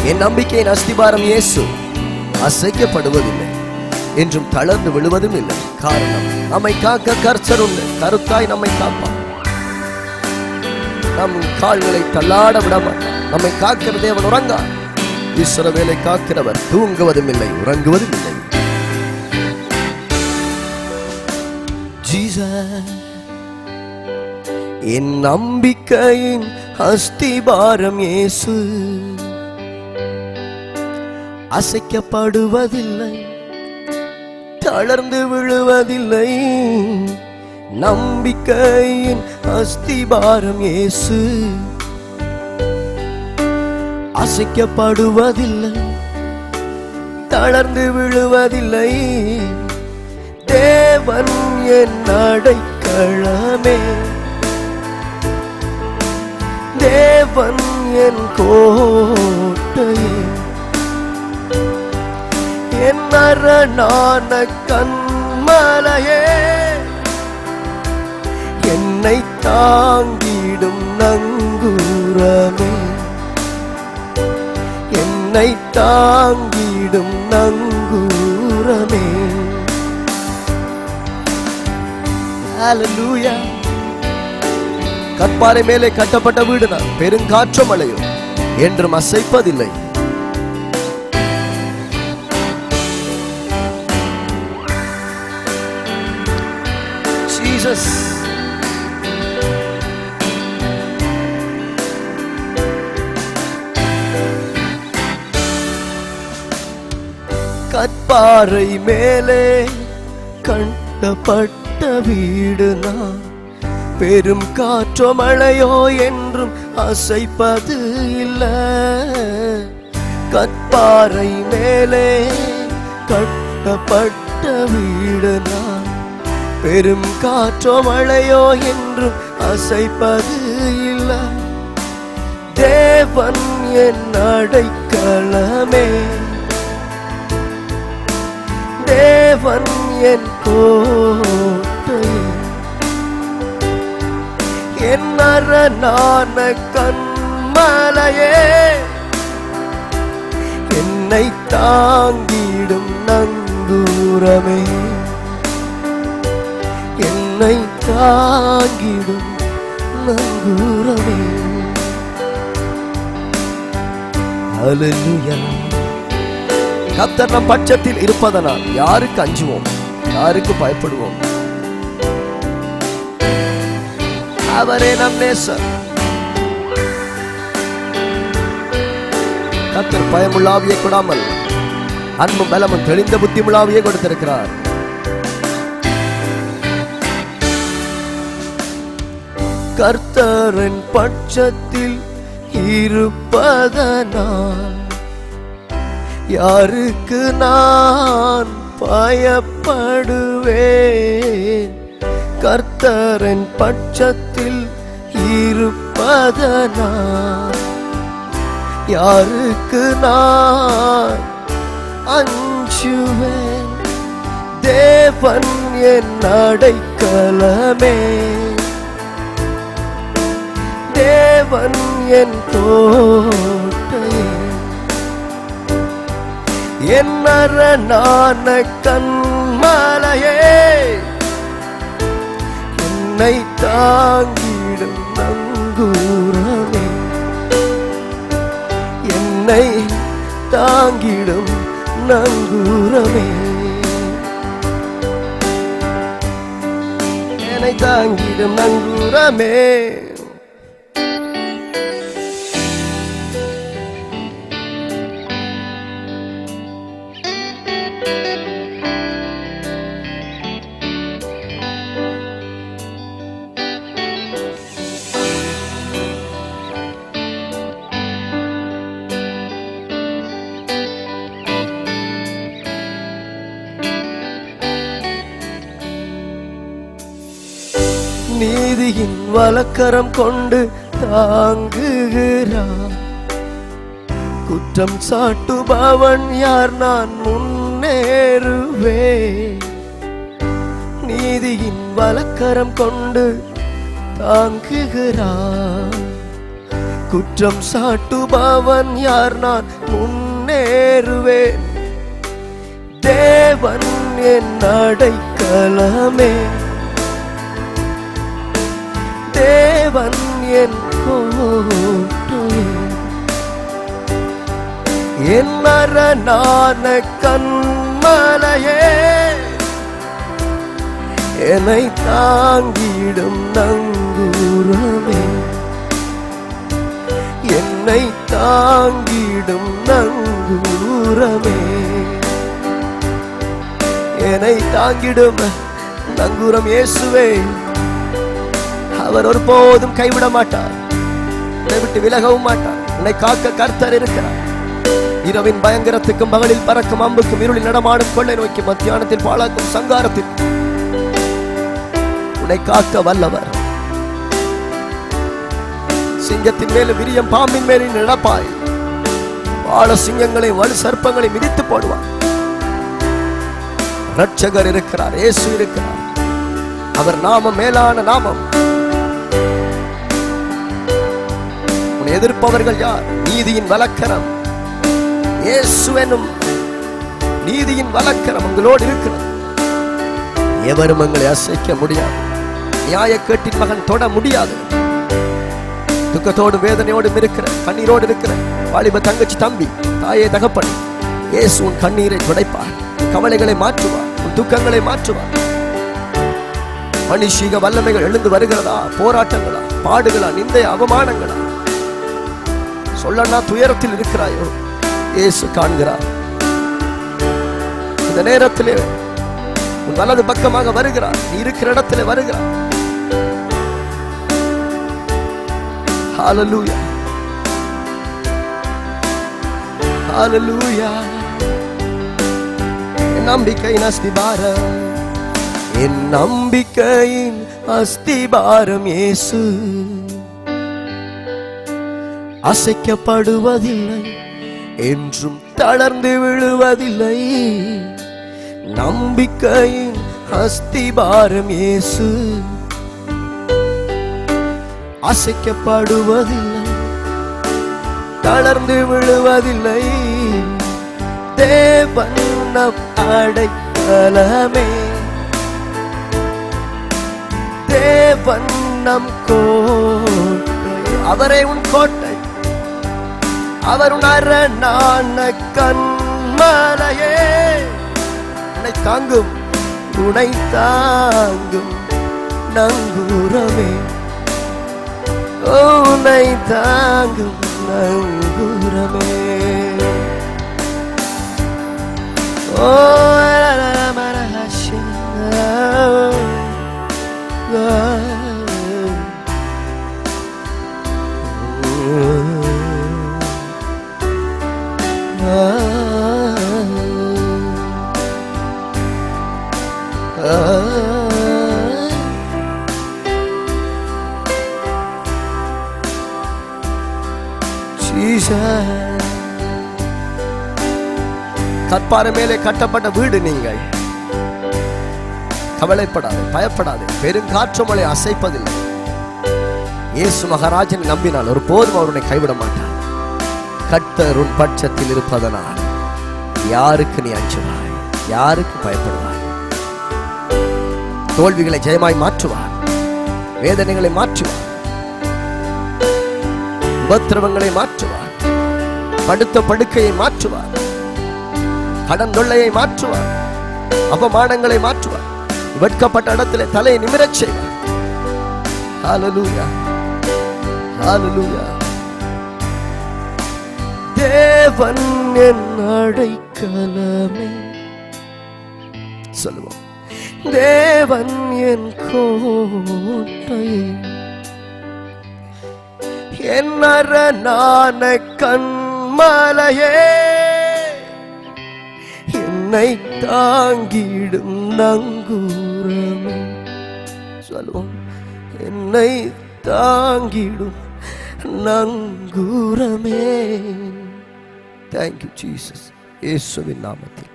என் நம்பிக்கையின் அஸ்திபாரம் இயேசு. அசைக்கப்படுவதில்லை, என்றும் தளர்ந்து விழுவதும் இல்லை. காரணம், நம்மை காக்க கர்த்தர் உண்டு. கருத்தாய் நம்மை காப்பார். நம் கால்களை தள்ளாட விடமாட்டார். நம்மை காக்கிற தேவன் உறங்கார். இஸ்ரவேலை காக்கிறவர் தூங்குவதும் இல்லை, உறங்குவதும் இல்லை. என் நம்பிக்கையின் அஸ்திபாரம் இயேசு. அசைக்கப்படுவதில்லை, தளர்ந்து விழுவதில்லை. நம்பிக்கையின் அஸ்திபாரம் இயேசு. அசைக்கப்படுவதில்லை, தளர்ந்து விழுவதில்லை. தேவன் என் அடைக்கலமே, தேவன் என் கோட்டையே, என் அரணான கன்மலையே, என்னை தாங்கிடும் நங்கூரமே, என்னை தாங்கிடும் நங்கூரமே. ஹல்லேலூயா. கற்பாறை மேலே கட்டப்பட்ட வீடு நான், பெருங்காற்று மழையோ என்றும் அசைப்பதில்லை. ஜீசஸ். கற்பாறை மேலே கட்டப்பட்ட வீடு நான், பெரும் காற்றோ மழையோ என்றும் அசைப்பது இல்லை. கற்பாறை மேலே கட்டப்பட்ட வீடு நான், பெரும் காற்றோ மழையோ என்றும் அசைப்பது இல்லை. தேவன் என் அடைக்கலமே, தேவன் என் கோட்டையே, என் அரணான கன்மலையே, என்னை தாங்கிடும் நங்கூரமே, என்னை தாங்கிடும் நங்கூரமே. ஹல்லேலூயா. கர்த்தர் நம் பட்சத்தில் இருப்பதனால் யாருக்கு அஞ்சுவோம், யாருக்கு பயப்படுவோம்? அவரே நம் நேசர். கர்த்தர் பயமுள்ள ஆவியை கொடாமல் அன்பும் பலமும் தெளிந்த புத்தியுள்ள ஆவியை கொடுத்திருக்கிறார். கர்த்தரின் பட்சத்தில் இருப்பதனால் யாருக்கு நான் பயப்படுவேன்? கர்த்தரின் பட்சத்தில் இருப்பதனால் யாருக்கு நான் அஞ்சுவேன்? தேவன் என் அடைக்கலமே, தேவன் என் கோட்டையே, என் அரணான கன்மலையே, என்னை தாங்கிடும் நங்கூரமே, என்னை தாங்கிடும் நங்கூரமே, என்னை தாங்கிடும் நங்கூரமே. நீதியின் வலக்கரம் கொண்டு தாங்குகிறார். குற்றம் சாட்டுபவன் யார்? நான் முன்னேறுவேன். நீதியின் வலக்கரம் கொண்டு தாங்குகிறார். குற்றம் சாட்டுபவன் யார்? நான் முன்னேறுவேன். தேவன் என் அடைக்கலமே, தேவன் என் கோட்டையே, என் அரணான கன்மலையே, என்னை தாங்கிடும் நங்கூரமே, என்னை தாங்கிடும் நங்கூரமே, என்னை தாங்கிடும் நங்கூரம் இயேசுவே. அவர் ஒருபோதும் கைவிட மாட்டார், என்னை விட்டு விலகவும் மாட்டார். என்னை காக்க கர்த்தர் இருக்கிறார். இரவின் பயங்கரத்துக்கும் பகலில் பறக்கும் அம்புக்கும் இருளில் நடமாடும் கொள்ளை நோக்கி மத்தியானத்தில் பாழாக்கும் சங்காரத்தில் உன்னை காக்க வல்லவர். சிங்கத்தின் மேலும் விரியம் பாம்பின் மேலும் நடப்பாய். வாழ சிங்கங்களை வலு சர்ப்பங்களை மிதித்து போடுவார். ரட்சகர் இருக்கிறார், இயேசு இருக்கிறார். அவர் நாமம் மேலான நாமம். உன்னை எதிர்ப்பவர்கள் யார்? நீதியின் வலக்கரம் இயேசு எனும் நீதியின் வலக்கரம் உங்களோடு இருக்கிறது. எவரும் எங்களை அசைக்க முடியாது. நியாயக்கேட்டின் மகன் தொட முடியாது. துக்கத்தோடு வேதனையோடும் இருக்கிற, கண்ணீரோடு இருக்கிற வாலிப தங்கச்சி, தம்பி, தாயே, தகப்பன், இயேசு உன் கண்ணீரை துடைப்பார். கவலைகளை மாற்றுவார், உன் துக்கங்களை மாற்றுவார். மனுஷீக வல்லமைகள் எழுந்து வருகிறதா? போராட்டங்களா, பாடுகளா, நிந்தை, அவமானங்களா? சொல்லனா துயரத்தில் இருக்கிறாயோ? இயேசு காண்கிறார். இந்த நேரத்திலே உன் வலது பக்கமாக வருகிறார். நீ இருக்கிற இடத்திலே வருகிறார். ஹல்லேலூயா, ஹல்லேலூயா. என் நம்பிக்கையின் அஸ்திபாரம், என் நம்பிக்கையின் அஸ்திபாரம் இயேசு. அசைக்கப்படுவதில்லை, என்றும் தளர்ந்து விழுவதில்லை. நம்பிக்கையின் அஸ்திபாரம் இயேசு. அசைக்கப்படுவதில்லை, தளர்ந்து விழுவதில்லை. தேவன் நம் அடைக்கலமே, தேவன் நம் கோட்டை. அவரே உன் கோட்டை, அவர் உன் அரணான கன்மலையே. உன்னை தாங்கும், உன்னை தாங்கும் நங்கூரமே, உன்னை தாங்கும் நங்கூரமே. ஓ கற்பாறை மேலே கட்டப்பட்ட வீடு நீங்கள். கவலைப்படாது, பயப்படாது. பெருங்காற்று மழை அசைப்பதில்லை. இயேசு மகாராஜனை நம்பினால் ஒரு போதும் அவருடைய கைவிட மாட்டார். கர்த்தர் உன் பட்சத்தில் இருப்பதனால் யாருக்கு நீ அஞ்சுவாய்? யாருக்கு பயப்படுவாய்? தோல்விகளை ஜெயமாய் மாற்றுவார். வேதனைகளை மாற்றுவார். உபத்திரவங்களை மாற்றுவார். படுத்த படுக்கையை மாற்றுவார். கடன் தொல்லையை மாற்றுவார். அவமானங்களை மாற்றுவார். வெட்கப்பட்ட இடத்திலே தலையை நிமிரச் செய்வார். ஹல்லேலூயா, ஹல்லேலூயா. தேவன் என் அடைக்கலமே. சொல்லுவோம். தேவன் என் கோட்டையே, என் அரணான கன்மலையே, என்னை தாங்கிடும் நங்கூரமே. சொல்லுவோம். என்னை தாங்கிடும் நங்கூரமே. Thank you Jesus. இயேசுவின் நாமத்தில்.